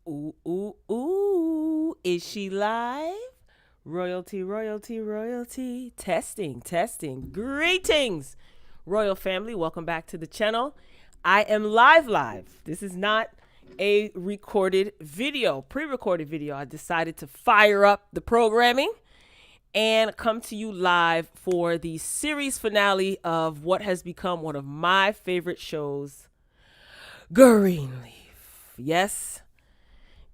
Ooh, ooh, ooh. Is she live? Royalty, royalty, royalty. Testing, testing. Greetings, royal family. Welcome back to the channel. I am live. This is not a recorded video, pre-recorded video. I decided to fire up the programming and come to you live for the series finale of what has become one of my favorite shows, Greenleaf. Yes,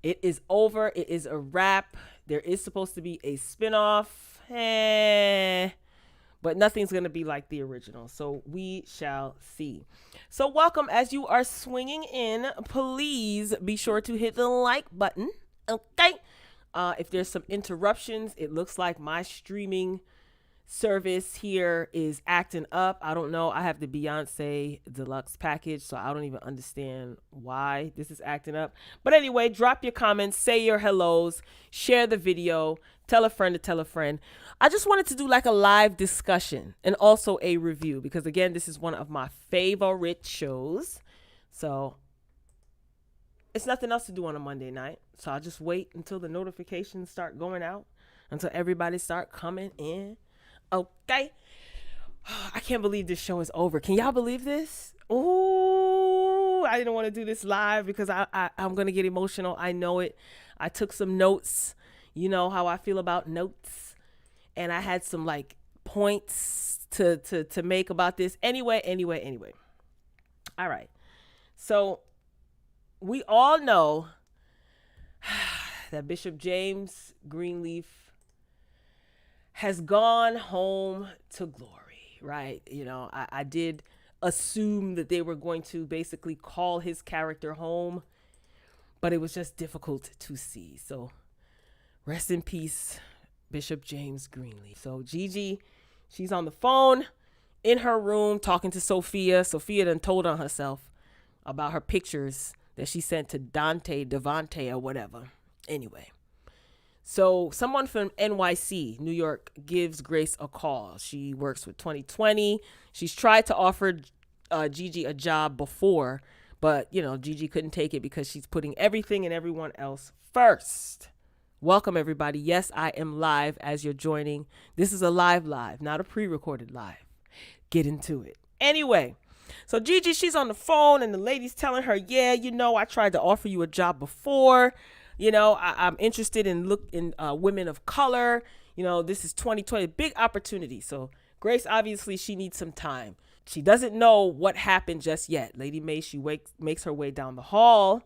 it is over. It is a wrap. There is supposed to be a spin-off, but nothing's going to be like the original. So we shall see. So welcome. As you are swinging in, please be sure to hit the like button. Okay. If there's some interruptions, it looks like my streaming service here is acting up. I don't know. I have the Beyonce deluxe package, so I don't even understand why this is acting up. But anyway, drop your comments, say your hellos, share the video, tell a friend to tell a friend. I just wanted to do like a live discussion and also a review because again, this is one of my favorite shows. So it's nothing else to do on a Monday night. So I'll just wait until the notifications start going out, until everybody start coming in. Okay. I can't believe this show is over. Can y'all believe this? Ooh, I didn't want to do this live because I'm going to get emotional. I know it. I took some notes. You know how I feel about notes. And I had some like points to make about this. Anyway. All right. So we all know that Bishop James Greenleaf has gone home to glory, right? You know, I did assume that they were going to basically call his character home, but it was just difficult to see. So rest in peace, Bishop James Greenleaf. So Gigi, she's on the phone in her room talking to Sophia. Sophia done told on herself about her pictures that she sent to Devante or whatever. Anyway. So someone from NYC, New York, gives Grace a call. She works with 2020. She's tried to offer Gigi a job before, but, you know, Gigi couldn't take it because she's putting everything and everyone else first. Welcome, everybody. Yes, I am live as you're joining. This is a live, not a pre-recorded live. Get into it. Anyway, so Gigi, she's on the phone and the lady's telling her, yeah, you know, I tried to offer you a job before. You know, I'm interested in women of color. You know, this is 2020, big opportunity. So Grace, obviously, she needs some time. She doesn't know what happened just yet. Lady May, she makes her way down the hall,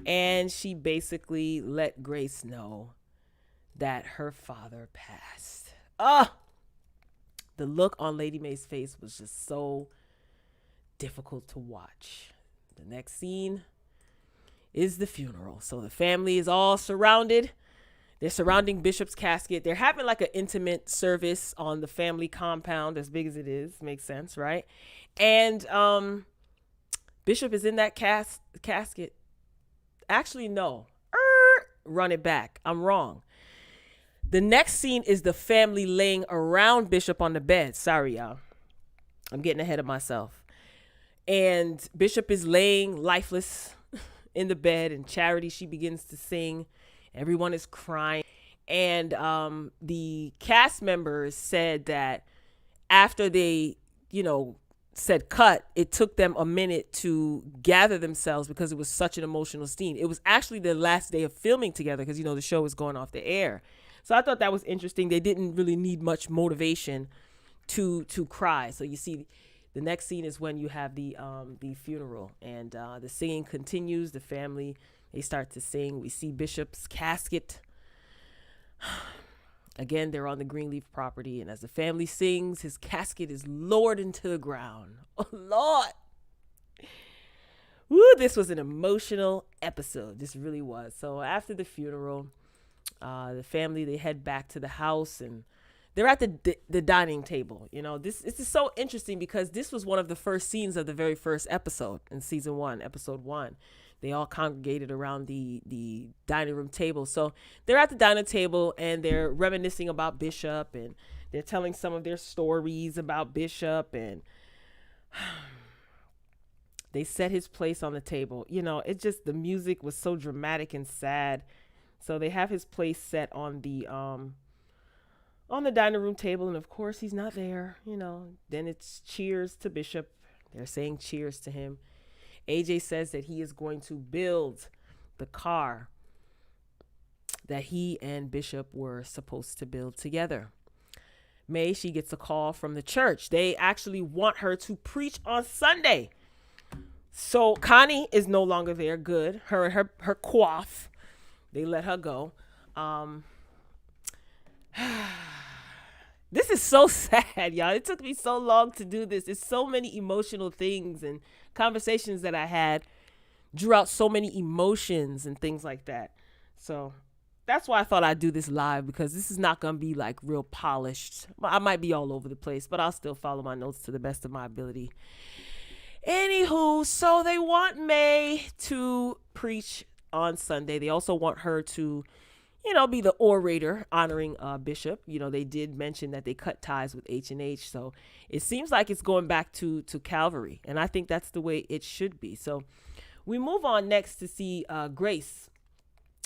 and she basically let Grace know that her father passed. The look on Lady May's face was just so difficult to watch. The next scene is the funeral. So the family is all surrounded. They're surrounding Bishop's casket. They're having like an intimate service on the family compound, as big as it is. Makes sense, right? And Bishop is in that casket. Actually, no. Run it back. I'm wrong. The next scene is the family laying around Bishop on the bed. Sorry, y'all. I'm getting ahead of myself. And Bishop is laying lifeless in the bed, and Charity, she begins to sing. Everyone is crying. And the cast members said that after they, you know, said cut, it took them a minute to gather themselves because it was such an emotional scene. It was actually the last day of filming together because, you know, the show was going off the air. So I thought that was interesting. They didn't really need much motivation to cry. So you see, the next scene is when you have the funeral, and the singing continues. The family, they start to sing. We see Bishop's casket. Again, they're on the Greenleaf property, and as the family sings, his casket is lowered into the ground. Oh, Lord. Woo, this was an emotional episode. This really was. So after the funeral, the family, they head back to the house, and they're at the dining table. You know, this is so interesting because this was one of the first scenes of the very first episode in season 1, episode 1. They all congregated around the dining room table. So they're at the dining table and they're reminiscing about Bishop, and they're telling some of their stories about Bishop. And They set his place on the table. It just, the music was so dramatic and sad. So they have his place set on the dining room table, and of course he's not there. Then it's cheers to Bishop. They're saying cheers to him. AJ says that he is going to build the car that he and Bishop were supposed to build together. May, she gets a call from the church. They actually want her to preach on Sunday. So Connie is no longer there. Good. Her and her coif, they let her go. This is so sad, y'all. It took me so long to do this. There's so many emotional things and conversations that I had, drew out so many emotions and things like that. So that's why I thought I'd do this live, because this is not going to be like real polished. I might be all over the place, but I'll still follow my notes to the best of my ability. Anywho, so they want May to preach on Sunday. They also want her to, be the orator honoring Bishop. They did mention that they cut ties with H&H. So it seems like it's going back to Calvary. And I think that's the way it should be. So we move on next to see Grace.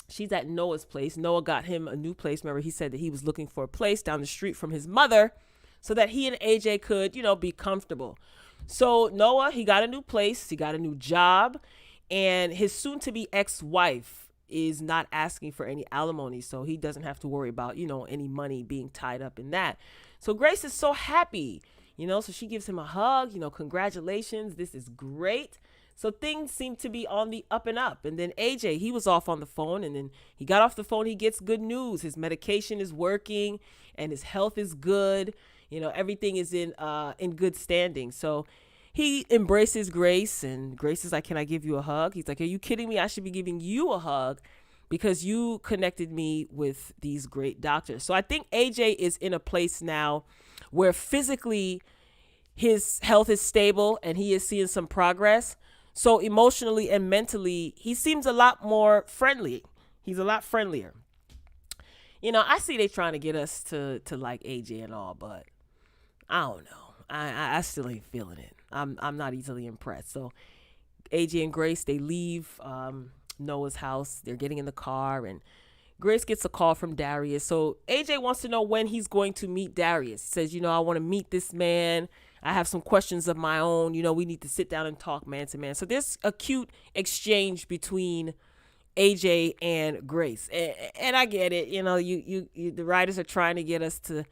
She's at Noah's place. Noah got him a new place. Remember, he said that he was looking for a place down the street from his mother so that he and AJ could, be comfortable. So Noah, he got a new place. He got a new job. And his soon-to-be ex-wife is not asking for any alimony, so he doesn't have to worry about, any money being tied up in that. So Grace is so happy, so she gives him a hug, congratulations, this is great. So things seem to be on the up and up. And then AJ, he was off on the phone, and then he got off the phone, he gets good news. His medication is working and his health is good. Everything is in good standing. So he embraces Grace, and Grace is like, can I give you a hug? He's like, are you kidding me? I should be giving you a hug because you connected me with these great doctors. So I think AJ is in a place now where physically his health is stable and he is seeing some progress. So emotionally and mentally, he seems a lot more friendly. He's a lot friendlier. I see they trying to get us to like AJ and all, but I don't know. I still ain't feeling it. I'm not easily impressed. So AJ and Grace, they leave Noah's house. They're getting in the car, and Grace gets a call from Darius. So AJ wants to know when he's going to meet Darius. He says, I want to meet this man. I have some questions of my own. We need to sit down and talk man to man. So there's a cute exchange between AJ and Grace. And I get it. You the writers are trying to get us to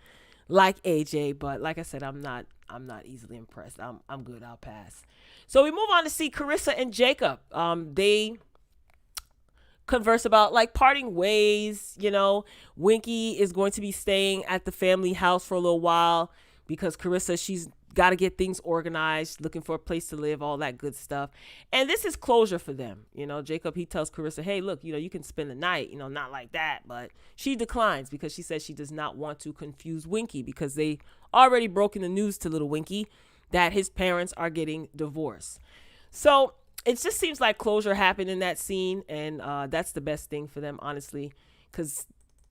like AJ, but like I said, I'm not easily impressed. I'm good. I'll pass. So we move on to see Carissa and Jacob. They converse about like parting ways. Winky is going to be staying at the family house for a little while because Carissa, she's got to get things organized, looking for a place to live, all that good stuff. And this is closure for them. Jacob, he tells Carissa, hey, look, you can spend the night, not like that. But she declines because she says she does not want to confuse Winky because they already broken the news to little Winky that his parents are getting divorced. So it just seems like closure happened in that scene. And that's the best thing for them, honestly, because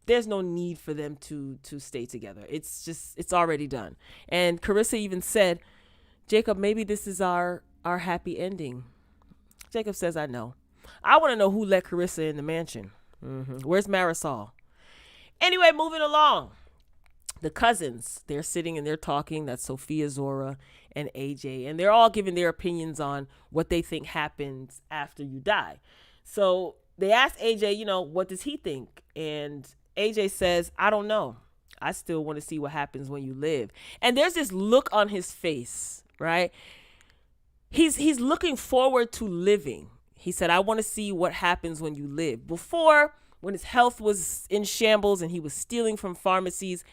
there's no need for them to stay together. It's already done. And Carissa even said, Jacob, maybe this is our happy ending. Jacob says, I know. I want to know who let Carissa in the mansion. Where's Marisol? Anyway, moving along. The cousins, they're sitting and they're talking. That's Sophia, Zora, and AJ. And they're all giving their opinions on what they think happens after you die. So they asked AJ, what does he think? And AJ says, I don't know. I still want to see what happens when you live. And there's this look on his face, right? He's looking forward to living. He said, I want to see what happens when you live. Before, when his health was in shambles and he was stealing from pharmacies,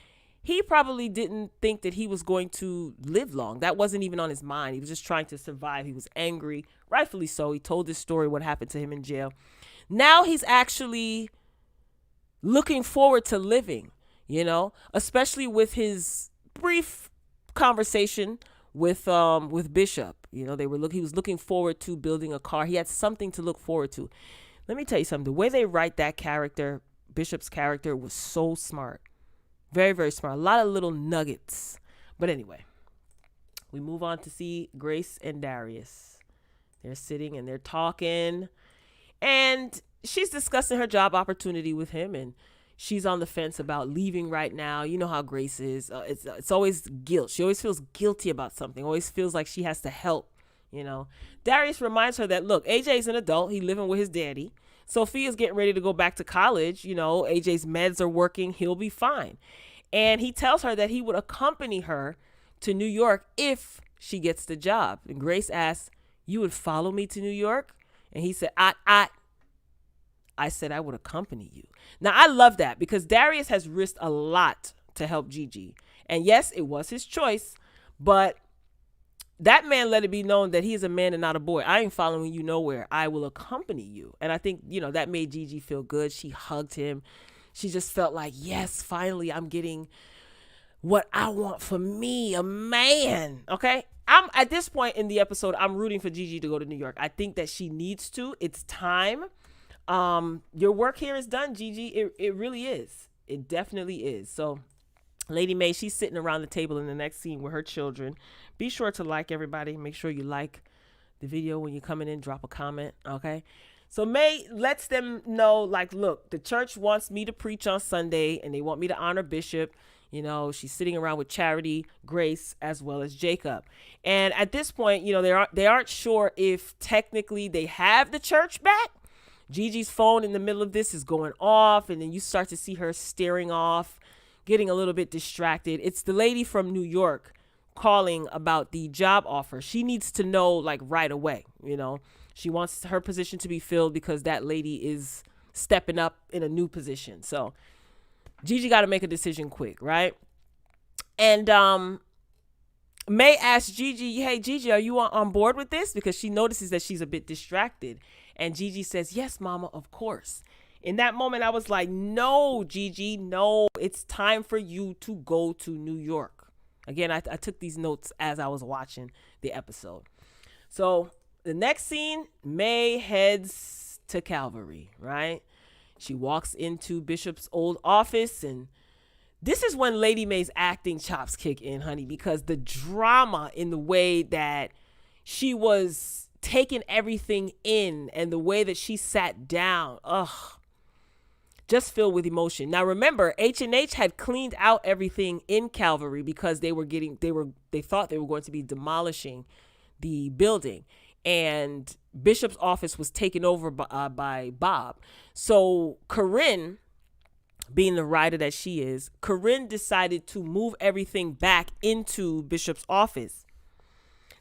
he probably didn't think that he was going to live long. That wasn't even on his mind. He was just trying to survive. He was angry, rightfully so. He told this story, what happened to him in jail. Now he's actually looking forward to living, especially with his brief conversation with Bishop. He was looking forward to building a car. He had something to look forward to. Let me tell you something. The way they write that character, Bishop's character, was so smart. Very, very smart. A lot of little nuggets. But anyway, we move on to see Grace and Darius. They're sitting and they're talking, and she's discussing her job opportunity with him, and she's on the fence about leaving right now. You know how Grace is. It's always guilt. She always feels guilty about something. Always feels like she has to help. Darius reminds her that, look, AJ's an adult. He's living with his daddy. Sophia's getting ready to go back to college. AJ's meds are working. He'll be fine. And he tells her that he would accompany her to New York if she gets the job. And Grace asks, "You would follow me to New York?" And he said, I said I would accompany you. Now, I love that because Darius has risked a lot to help Gigi. And yes, it was his choice, but that man let it be known that he is a man and not a boy. I ain't following you nowhere. I will accompany you. And I think, that made Gigi feel good. She hugged him. She just felt like, yes, finally I'm getting what I want for me, a man. Okay. I'm at this point in the episode, I'm rooting for Gigi to go to New York. I think that she needs to. It's time. Your work here is done, Gigi. It really is. It definitely is. So Lady Mae, she's sitting around the table in the next scene with her children. Be sure to like, everybody. Make sure you like the video when you're coming in. Drop a comment. Okay. So Mae lets them know, like, look, the church wants me to preach on Sunday and they want me to honor Bishop. She's sitting around with Charity, Grace, as well as Jacob. And at this point, they aren't sure if technically they have the church back. Gigi's phone in the middle of this is going off, and then you start to see her staring off, getting a little bit distracted. It's the lady from New York calling about the job offer. She needs to know, like, right away. She wants her position to be filled because that lady is stepping up in a new position. So Gigi got to make a decision quick, right? And Mae asks Gigi, "Hey, Gigi, are you on board with this?" Because she notices that she's a bit distracted. And Gigi says, "Yes, Mama, of course." In that moment, I was like, no, Gigi, no, it's time for you to go to New York. Again, I took these notes as I was watching the episode. So the next scene, Mae heads to Calvary, right? She walks into Bishop's old office, and this is when Lady Mae's acting chops kick in, honey, because the drama in the way that she was taking everything in and the way that she sat down, just filled with emotion. Now remember, H&H had cleaned out everything in Calvary because they thought they were going to be demolishing the building, and Bishop's office was taken over by Bob. So Corinne, being the writer that she is, Corinne decided to move everything back into Bishop's office.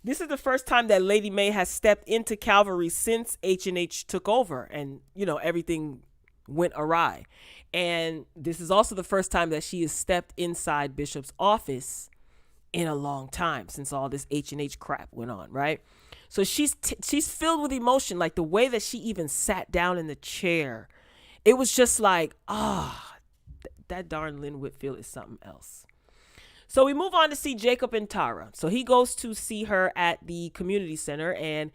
This is the first time that Lady Mae has stepped into Calvary since H&H took over and, everything went awry. And this is also the first time that she has stepped inside Bishop's office in a long time since all this H&H crap went on, right? So she's filled with emotion, like the way that she even sat down in the chair. It was just like, that darn Lynn Whitfield is something else. So we move on to see Jacob and Tara. So he goes to see her at the community center, and,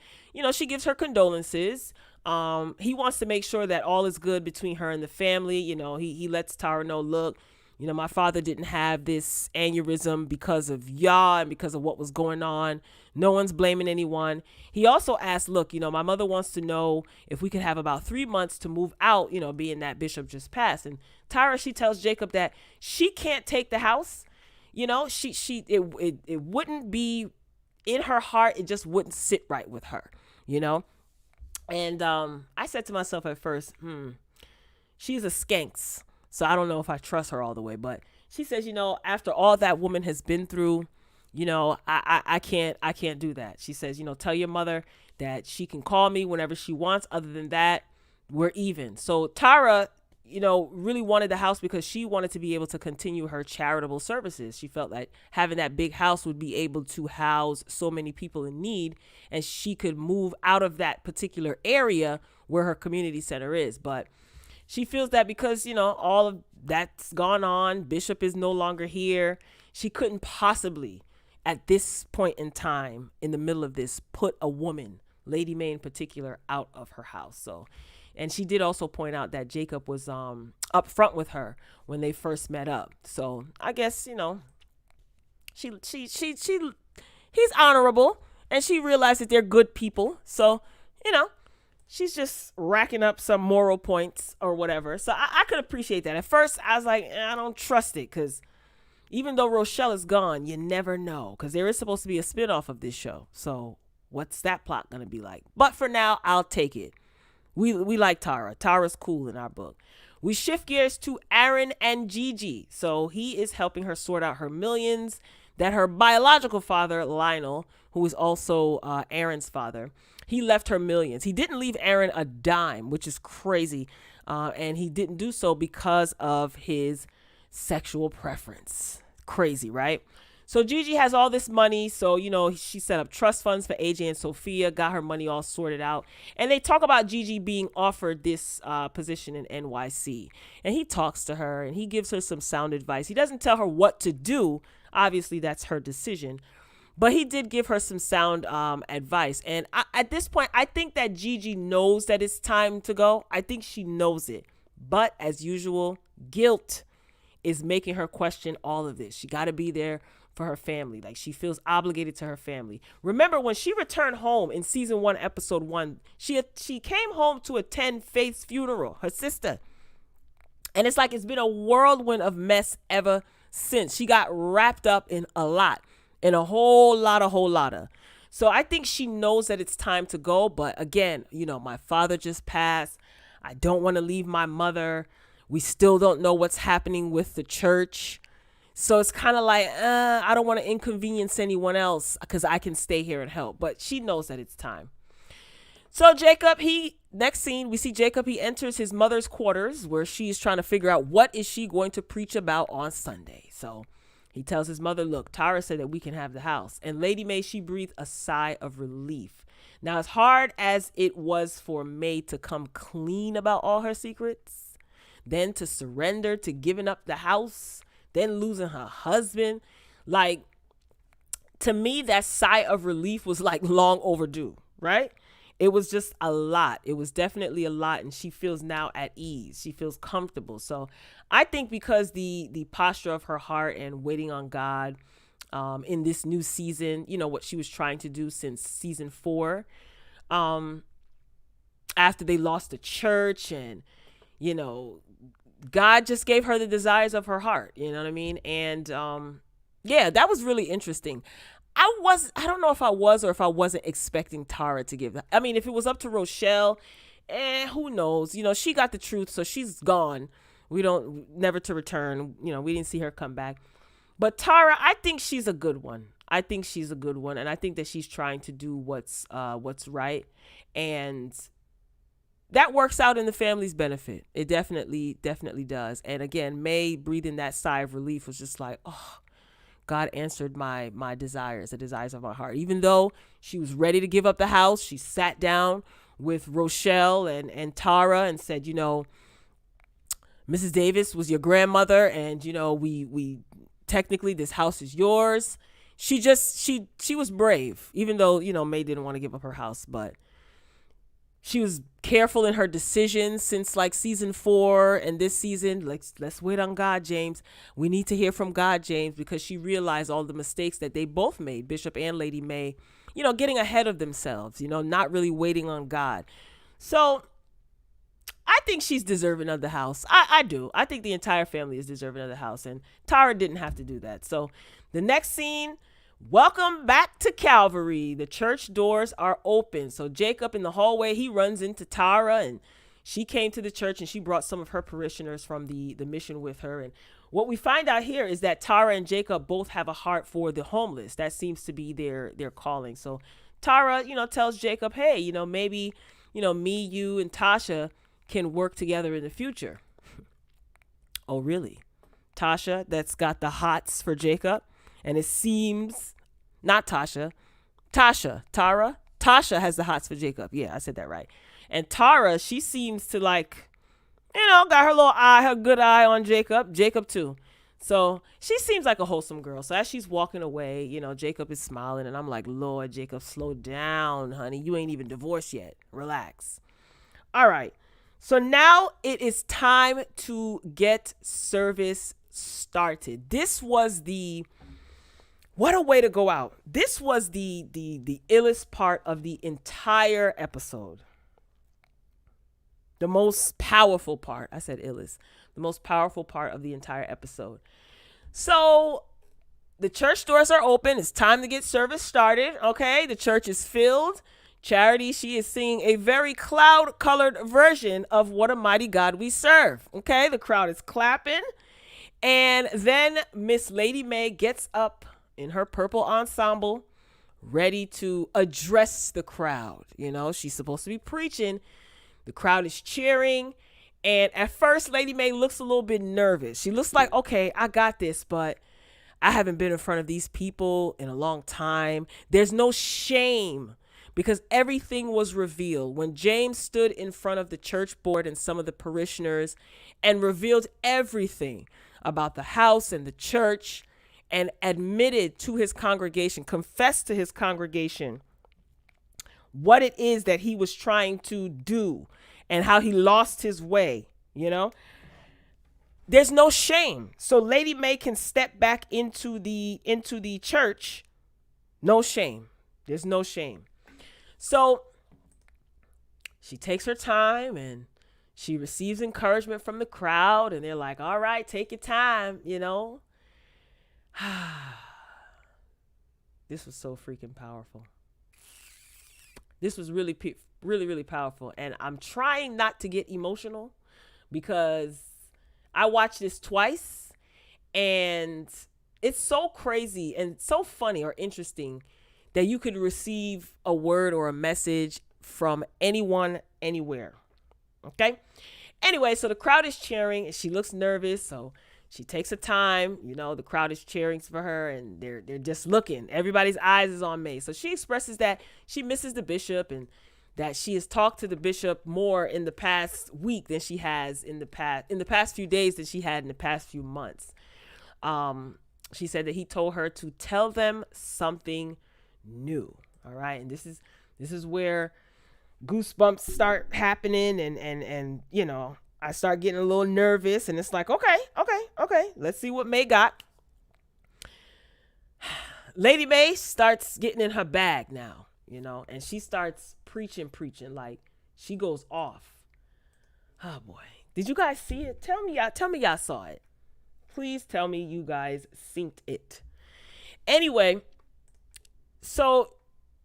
she gives her condolences. He wants to make sure that all is good between her and the family. He lets Tara know, look, my father didn't have this aneurysm because of y'all and because of what was going on. No one's blaming anyone. He also asked, look, my mother wants to know if we could have about 3 months to move out, being that Bishop just passed. And Tara, she tells Jacob that she can't take the house. It wouldn't be in her heart. It just wouldn't sit right with her, And I said to myself at first, she's a skanks. So I don't know if I trust her all the way. But she says, after all that woman has been through, I can't do that. She says, tell your mother that she can call me whenever she wants. Other than that, we're even. So Tara, really wanted the house because she wanted to be able to continue her charitable services. She felt like having that big house would be able to house so many people in need, and she could move out of that particular area where her community center is. But she feels that because, all of that's gone on, Bishop is no longer here, she couldn't possibly, at this point in time, in the middle of this, put a woman, Lady Mae in particular, out of her house. So, and she did also point out that Jacob was up front with her when they first met up. So I guess, he's honorable, and she realized that they're good people. So, you know, she's just racking up some moral points or whatever. So I could appreciate that. At first, I was like, I don't trust it, because even though Rochelle is gone, you never know, because there is supposed to be a spinoff of this show. So what's that plot going to be like? But for now, I'll take it. We like Tara. Tara's cool in our book. We shift gears to Aaron and Gigi. So he is helping her sort out her millions that her biological father, Lionel, who is also Aaron's father, he left her millions. He didn't leave Aaron a dime, which is crazy. And he didn't do so because of his sexual preference. Crazy, right? So Gigi has all this money. So, you know, she set up trust funds for AJ and Sophia, got her money all sorted out. And they talk about Gigi being offered this position in NYC. And he talks to her and he gives her some sound advice. He doesn't tell her what to do. Obviously, that's her decision. But he did give her some sound advice. And at this point, I think that Gigi knows that it's time to go. I think she knows it. But as usual, guilt is making her question all of this. She got to be there for her family. Like, she feels obligated to her family. Remember when she returned home in season 1, episode 1, she came home to attend Faith's funeral, her sister. And it's like it's been a whirlwind of mess ever since. She got wrapped up in a lot, in a whole lot of. So I think she knows that it's time to go. But again, you know, my father just passed. I don't want to leave my mother. We still don't know what's happening with the church. So it's kind of like, I don't want to inconvenience anyone else because I can stay here and help. But she knows that it's time. So Jacob, next scene, we see Jacob, he enters his mother's quarters where she's trying to figure out what is she going to preach about on Sunday. So he tells his mother, look, Tara said that we can have the house. And Lady May, she breathed a sigh of relief. Now, as hard as it was for May to come clean about all her secrets, then to surrender to giving up the house, then losing her husband, like, to me, that sigh of relief was like long overdue, right? It was just a lot. It was definitely a lot. And she feels now at ease. She feels comfortable. So I think because the posture of her heart and waiting on God in this new season, you know, what she was trying to do since season 4, after they lost the church, and, you know, God just gave her the desires of her heart. You know what I mean? And yeah, that was really interesting. I don't know if I was or if I wasn't expecting Tara to give. I mean, if it was up to Rochelle, who knows? You know, she got the truth, so she's gone. Never to return. You know, we didn't see her come back. But Tara, I think she's a good one. I think she's a good one, and I think that she's trying to do what's right, and that works out in the family's benefit. It definitely does. And again, May breathing that sigh of relief was just like, oh, God answered my desires, the desires of my heart. Even though she was ready to give up the house, she sat down with Rochelle and Tara and said, you know, Mrs. Davis was your grandmother, and, you know, we technically, this house is yours. She was brave, even though, you know, May didn't want to give up her house, but she was careful in her decisions since like season 4 and this season. Like, let's wait on God, James. We need to hear from God, James, because she realized all the mistakes that they both made, Bishop and Lady May, you know, getting ahead of themselves, you know, not really waiting on God. So I think she's deserving of the house. I do. I think the entire family is deserving of the house, and Tara didn't have to do that. So the next scene, welcome back to Calvary. The church doors are open. So Jacob in the hallway, he runs into Tara, and she came to the church and she brought some of her parishioners from the mission with her. And what we find out here is that Tara and Jacob both have a heart for the homeless. That seems to be their calling. So Tara, you know, tells Jacob, hey, you know, maybe, you know, me, you, and Tasha can work together in the future. Oh, really? Tasha, that's got the hots for Jacob. And it seems, not Tasha, Tara. Tasha has the hots for Jacob. Yeah, I said that right. And Tara, she seems to like, you know, got her good eye on Jacob. Jacob too. So she seems like a wholesome girl. So as she's walking away, you know, Jacob is smiling. And I'm like, Lord, Jacob, slow down, honey. You ain't even divorced yet. Relax. All right. So now it is time to get service started. This was the What a way to go out. This was the illest part of the entire episode. The most powerful part. I said illest. The most powerful part of the entire episode. So the church doors are open. It's time to get service started. Okay. The church is filled. Charity, she is singing a very cloud-colored version of What a Mighty God We Serve. Okay. The crowd is clapping. And then Miss Lady Mae gets up in her purple ensemble, ready to address the crowd. You know, she's supposed to be preaching. The crowd is cheering. And at first, Lady Mae looks a little bit nervous. She looks like, okay, I got this, but I haven't been in front of these people in a long time. There's no shame because everything was revealed. When James stood in front of the church board and some of the parishioners and revealed everything about the house and the church and admitted to his congregation, confessed to his congregation what it is that he was trying to do and how he lost his way, you know, there's no shame. So Lady Mae can step back into the church. No shame. There's no shame. So she takes her time and she receives encouragement from the crowd, and they're like, all right, take your time, you know. This was so freaking powerful. This was really, really powerful. And I'm trying not to get emotional because I watched this twice and it's so crazy and so funny or interesting that you could receive a word or a message from anyone, anywhere. Okay. Anyway, so the crowd is cheering and she looks nervous. So she takes her time, you know, the crowd is cheering for her and they're just looking. Everybody's eyes is on Mae. So she expresses that she misses the bishop and that she has talked to the bishop more in the past week than she has in the past few days than she had in the past few months. She said that he told her to tell them something new. All right. And this is where goosebumps start happening and you know, I start getting a little nervous and it's like, okay. Let's see what Mae got. Lady Mae starts getting in her bag now, you know, and she starts preaching like she goes off. Oh boy. Did you guys see it? Tell me y'all saw it. Please tell me you guys synced it. Anyway, so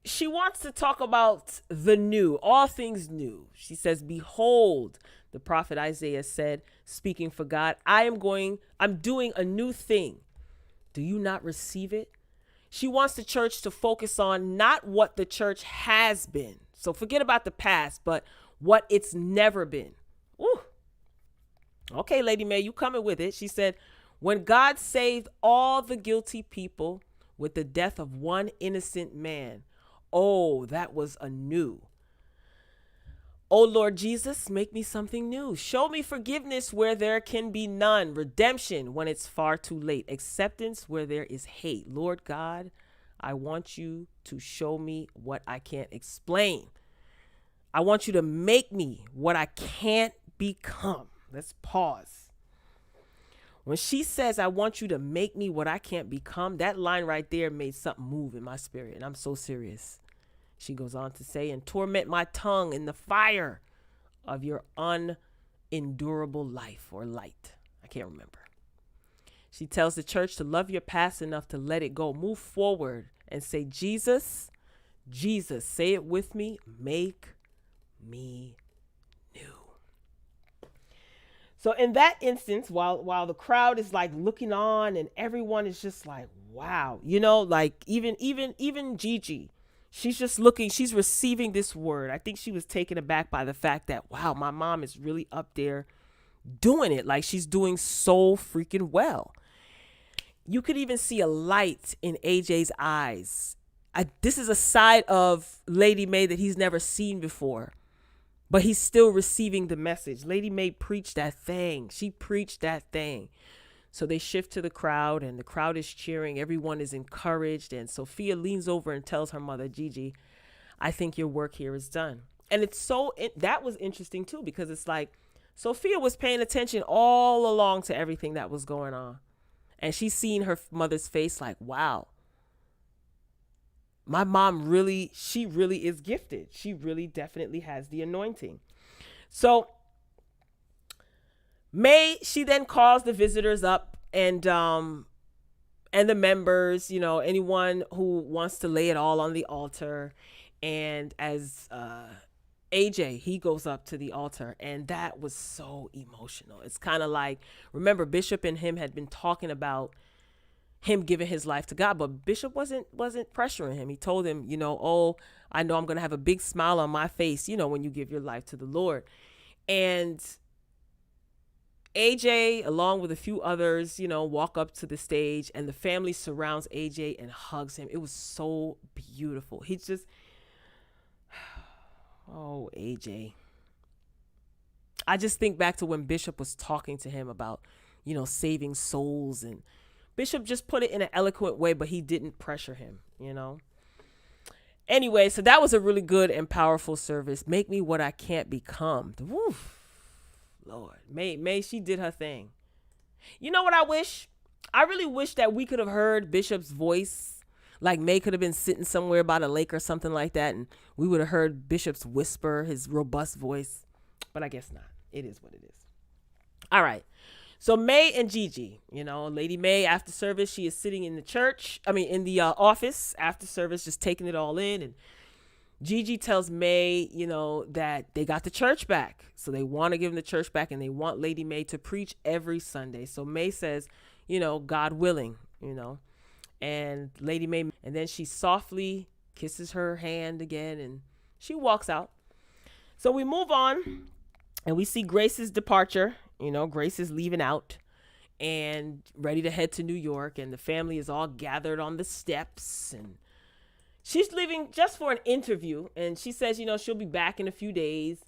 she wants to talk about the new, all things new. She says, behold, the prophet Isaiah said, speaking for God, I'm doing a new thing. Do you not receive it? She wants the church to focus on not what the church has been. So forget about the past, but what it's never been. Ooh. Okay, Lady Mae, you coming with it. She said, when God saved all the guilty people with the death of one innocent man, oh, that was anew. Oh, Lord Jesus, make me something new. Show me forgiveness where there can be none. Redemption when it's far too late. Acceptance where there is hate. Lord God, I want you to show me what I can't explain. I want you to make me what I can't become. Let's pause. When she says, I want you to make me what I can't become, that line right there made something move in my spirit. And I'm so serious. She goes on to say, and torment my tongue in the fire of your unendurable life or light. I can't remember. She tells the church to love your past enough to let it go. Move forward and say, Jesus, Jesus, say it with me, make me new. So in that instance, while the crowd is like looking on and everyone is just like, wow, you know, like even Gigi, she's just looking, she's receiving this word. I think she was taken aback by the fact that, wow, my mom is really up there doing it. Like she's doing so freaking well. You could even see a light in AJ's eyes. This is a side of Lady Mae that he's never seen before, but he's still receiving the message. Lady Mae preached that thing. She preached that thing. So they shift to the crowd and the crowd is cheering. Everyone is encouraged. And Sophia leans over and tells her mother, Gigi, I think your work here is done. And that was interesting too, because it's like Sophia was paying attention all along to everything that was going on. And she's seen her mother's face like, wow, my mom really, she really is gifted. She really definitely has the anointing. So she then calls the visitors up, and the members, anyone who wants to lay it all on the altar. And as AJ, he goes up to the altar, and that was so emotional. It's kind of like, remember, Bishop and him had been talking about him giving his life to God, but Bishop wasn't pressuring him. He told him, oh, I know I'm going to have a big smile on my face, when you give your life to the Lord. And AJ, along with a few others, walk up to the stage, and the family surrounds AJ and hugs him. It was so beautiful. He just, oh, AJ. I just think back to when Bishop was talking to him about, saving souls, and Bishop just put it in an eloquent way, but he didn't pressure him, Anyway, so that was a really good and powerful service. Make me what I can't become. Woo. Lord, May, she did her thing. You know what I wish? I really wish that we could have heard Bishop's voice. Like May could have been sitting somewhere by the lake or something like that, and we would have heard Bishop's whisper, his robust voice. But I guess not. It is what it is. All right. So May and Gigi, Lady May, after service, she is sitting in the office after service, just taking it all in. And Gigi tells May, that they got the church back. So they want to give them the church back, and they want Lady May to preach every Sunday. So May says, God willing, and Lady May, and then she softly kisses her hand again, and she walks out. So we move on, and we see Grace's departure. Grace is leaving out and ready to head to New York, and the family is all gathered on the steps, and she's leaving just for an interview, and she says, she'll be back in a few days.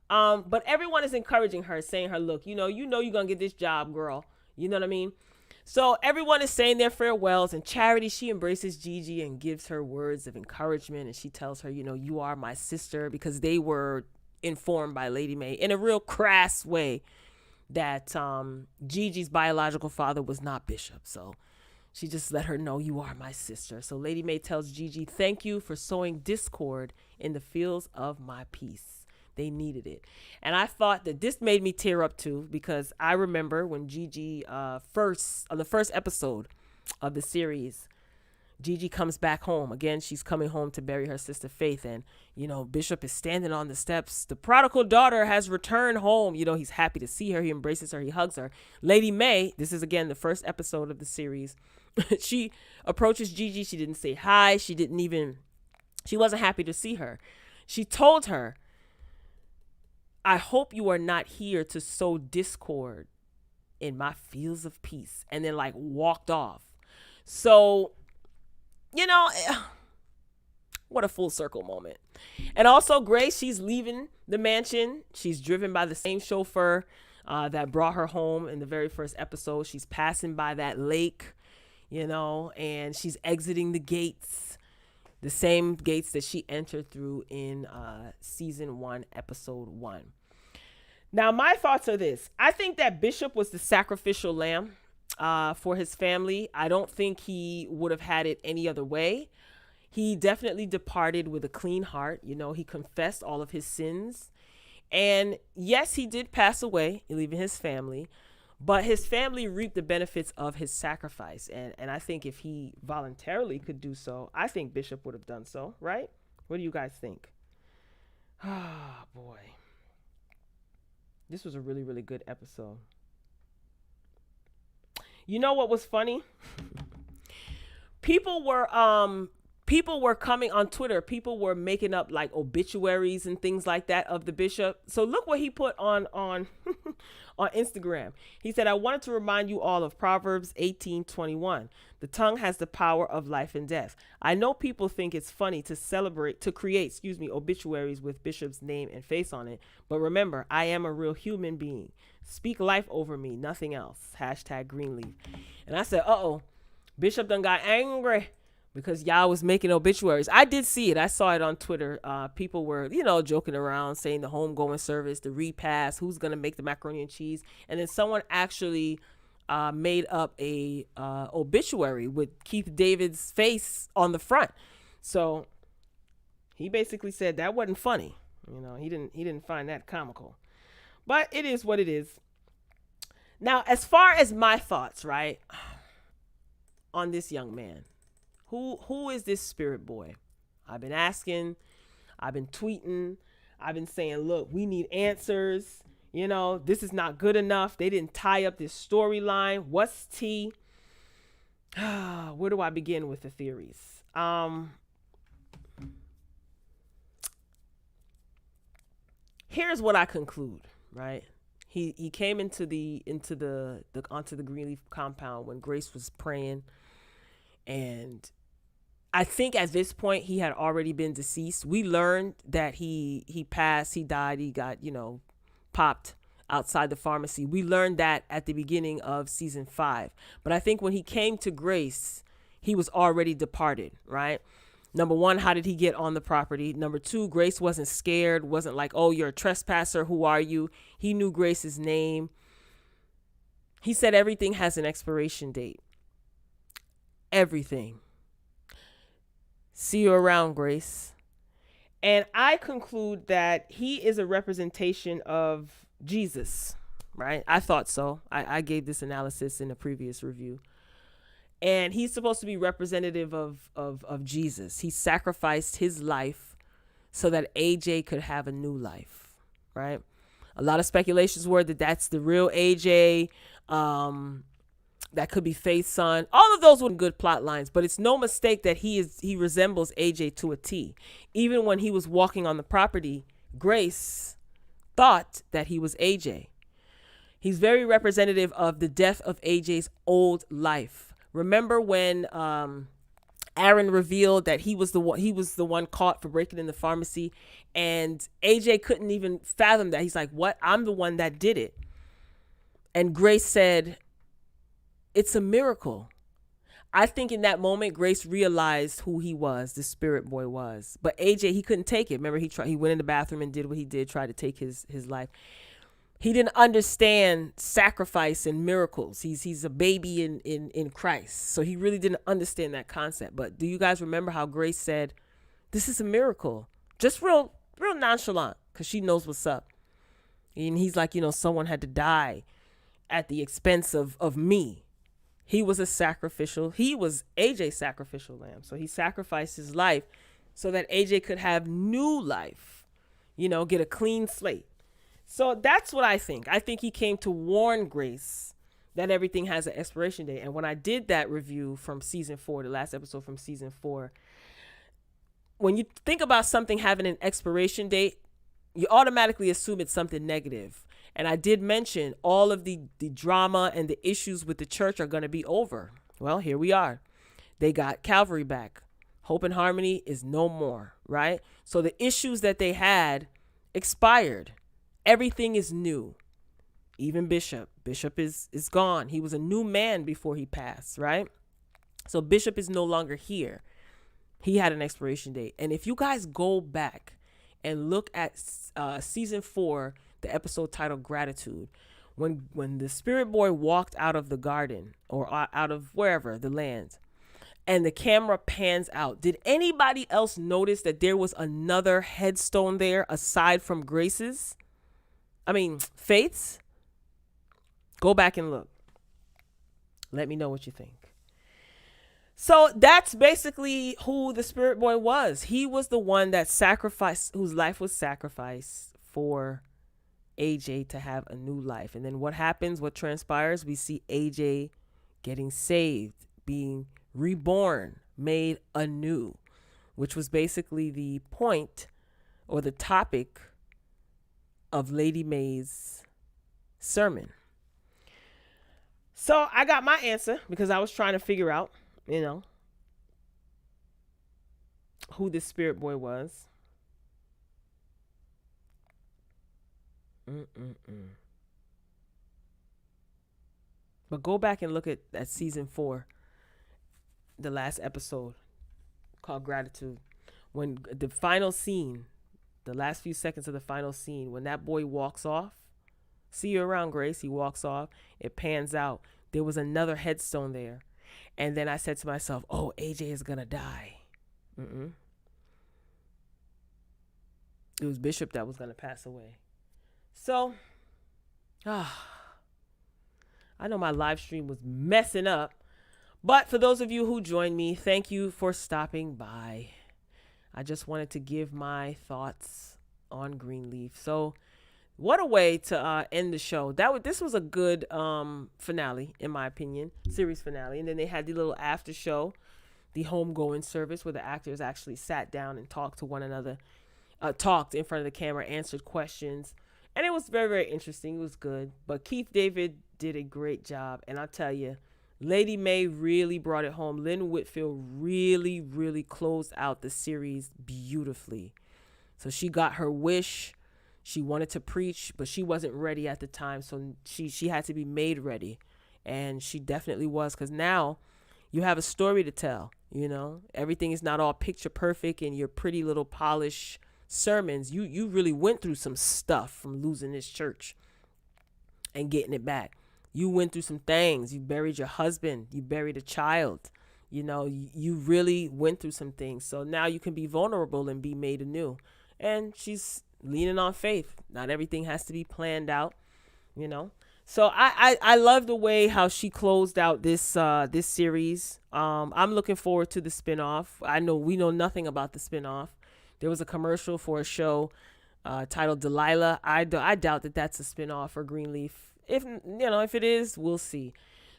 But everyone is encouraging her, saying her, look, you're going to get this job, girl. You know what I mean? So everyone is saying their farewells, and Charity, she embraces Gigi and gives her words of encouragement. And she tells her, you are my sister, because they were informed by Lady May in a real crass way that Gigi's biological father was not Bishop. So she just let her know, you are my sister. So Lady May tells Gigi, thank you for sowing discord in the fields of my peace. They needed it. And I thought that this made me tear up too, because I remember when Gigi on the first episode of the series, Gigi comes back home. Again, she's coming home to bury her sister Faith. And, Bishop is standing on the steps. The prodigal daughter has returned home. He's happy to see her. He embraces her. He hugs her. Lady May, this is again the first episode of the series. She approaches Gigi. She didn't say hi. She wasn't happy to see her. She told her, I hope you are not here to sow discord in my fields of peace. And then walked off. So, what a full circle moment. And also Grace, she's leaving the mansion. She's driven by the same chauffeur that brought her home in the very first episode. She's passing by that lake, and she's exiting the gates, the same gates that she entered through in season 1, episode 1. Now, my thoughts are this. I think that Bishop was the sacrificial lamb for his family. I don't think he would have had it any other way. He definitely departed with a clean heart. He confessed all of his sins. And yes, he did pass away, leaving his family. But his family reaped the benefits of his sacrifice. And I think if he voluntarily could do so, I think Bishop would have done so, right? What do you guys think? Ah, boy. This was a really, really good episode. You know what was funny? People were coming on Twitter. People were making up obituaries and things like that of the bishop. So look what he put on on Instagram. He said, I wanted to remind you all of Proverbs 18:21. The tongue has the power of life and death. I know people think it's funny to create obituaries with Bishop's name and face on it. But remember, I am a real human being. Speak life over me, nothing else. #Greenleaf. And I said, Bishop done got angry because y'all was making obituaries. I did see it. I saw it on Twitter. People were, joking around, saying the homegoing service, the repast, who's going to make the macaroni and cheese. And then someone actually made up a obituary with Keith David's face on the front. So he basically said that wasn't funny. He didn't find that comical. But it is what it is. Now, as far as my thoughts, right, on this young man, who is this spirit boy? I've been asking, I've been tweeting, I've been saying, look, we need answers. This is not good enough. They didn't tie up this storyline. What's T? Where do I begin with the theories? Here's what I conclude, right? He came onto the Greenleaf compound when Grace was praying, and I think at this point he had already been deceased. We learned that he passed, he died, he got popped outside the pharmacy. We learned that at the beginning of season 5. But I think when he came to Grace, he was already departed, right? Number one, how did he get on the property? Number two, Grace wasn't scared, wasn't like, oh, you're a trespasser. Who are you? He knew Grace's name. He said everything has an expiration date. Everything. See you around, Grace. And I conclude that he is a representation of Jesus, right? I thought so. I gave this analysis in a previous review. And he's supposed to be representative of Jesus. He sacrificed his life so that AJ could have a new life, right? A lot of speculations were that that's the real AJ. That could be Faith's son. All of those were good plot lines, but it's no mistake that he resembles AJ to a T. Even when he was walking on the property, Grace thought that he was AJ. He's very representative of the death of AJ's old life. Remember when Aaron revealed that he was the one caught for breaking in the pharmacy, and AJ couldn't even fathom that. He's like, "What? I'm the one that did it." And Grace said, "It's a miracle." I think in that moment, Grace realized who he was, the spirit boy was. But AJ, he couldn't take it. Remember, he went in the bathroom and did what he did, tried to take his life. He didn't understand sacrifice and miracles. He's a baby in Christ. So he really didn't understand that concept. But do you guys remember how Grace said, "This is a miracle"? Just real nonchalant, because she knows what's up. And he's like, someone had to die at the expense of me. He was AJ's sacrificial lamb. So he sacrificed his life so that AJ could have new life, get a clean slate. So that's what I think. I think he came to warn Grace that everything has an expiration date. And when I did that review from season 4, the last episode from season 4, when you think about something having an expiration date, you automatically assume it's something negative. And I did mention all of the drama and the issues with the church are going to be over. Well, here we are. They got Calvary back. Hope and Harmony is no more, right? So the issues that they had expired. Everything is new. Even Bishop. Bishop is gone. He was a new man before he passed, right? So Bishop is no longer here. He had an expiration date. And if you guys go back and look at season 4, the episode titled Gratitude, when the spirit boy walked out of the garden or out of wherever, the land, and the camera pans out, did anybody else notice that there was another headstone there aside from Grace's? Faith's? Go back and look. Let me know what you think. So that's basically who the spirit boy was. He was the one that sacrificed, whose life was sacrificed for AJ to have a new life. And then what happens? What transpires? We see AJ getting saved, being reborn, made anew, which was basically the point or the topic of Lady May's sermon. So I got my answer because I was trying to figure out, who this spirit boy was. But go back and look at season 4, the last episode called Gratitude. When the final scene, the last few seconds of the final scene, when that boy walks off, "See you around, Grace," he walks off, it pans out. There was another headstone there. And then I said to myself, oh, AJ is going to die. Mm-mm. It was Bishop that was going to pass away. So, I know my live stream was messing up. But for those of you who joined me, thank you for stopping by. I just wanted to give my thoughts on Greenleaf. So, what a way to end the show. This was a good finale, in my opinion, series finale. And then they had the little after show, the homegoing service, where the actors actually sat down and talked to one another, talked in front of the camera, answered questions. And it was very, very interesting. It was good. But Keith David did a great job. And I'll tell you, Lady Mae really brought it home. Lynn Whitfield really, really closed out the series beautifully. So she got her wish. She wanted to preach, but she wasn't ready at the time. So she had to be made ready. And she definitely was, because now you have a story to tell. You know, everything is not all picture perfect in your pretty little polished sermons. You really went through some stuff from losing this church and getting it back. You went through some things. You buried your husband. You buried a child. You know, you really went through some things. So now you can be vulnerable and be made anew. And she's leaning on faith. Not everything has to be planned out, you know. So I love the way how she closed out this this series. I'm looking forward to the spinoff. We know nothing about the spinoff. There was a commercial for a show titled Delilah. I doubt that that's a spinoff for Greenleaf. If it is, we'll see.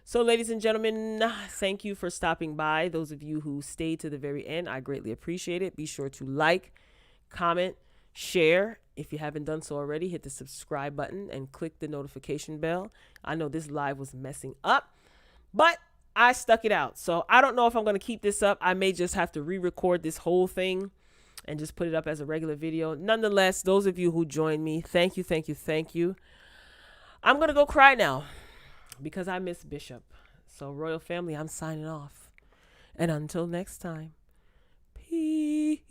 So, ladies and gentlemen, thank you for stopping by. Those of you who stayed to the very end, I greatly appreciate it. Be sure to like, comment, share. If you haven't done so already, hit the subscribe button and click the notification bell. I know this live was messing up, but I stuck it out. So I don't know if I'm going to keep this up. I may just have to re-record this whole thing and just put it up as a regular video. Nonetheless, those of you who joined me, thank you, thank you, thank you. I'm going to go cry now because I miss Bishop. So, Royal Family, I'm signing off. And until next time, peace.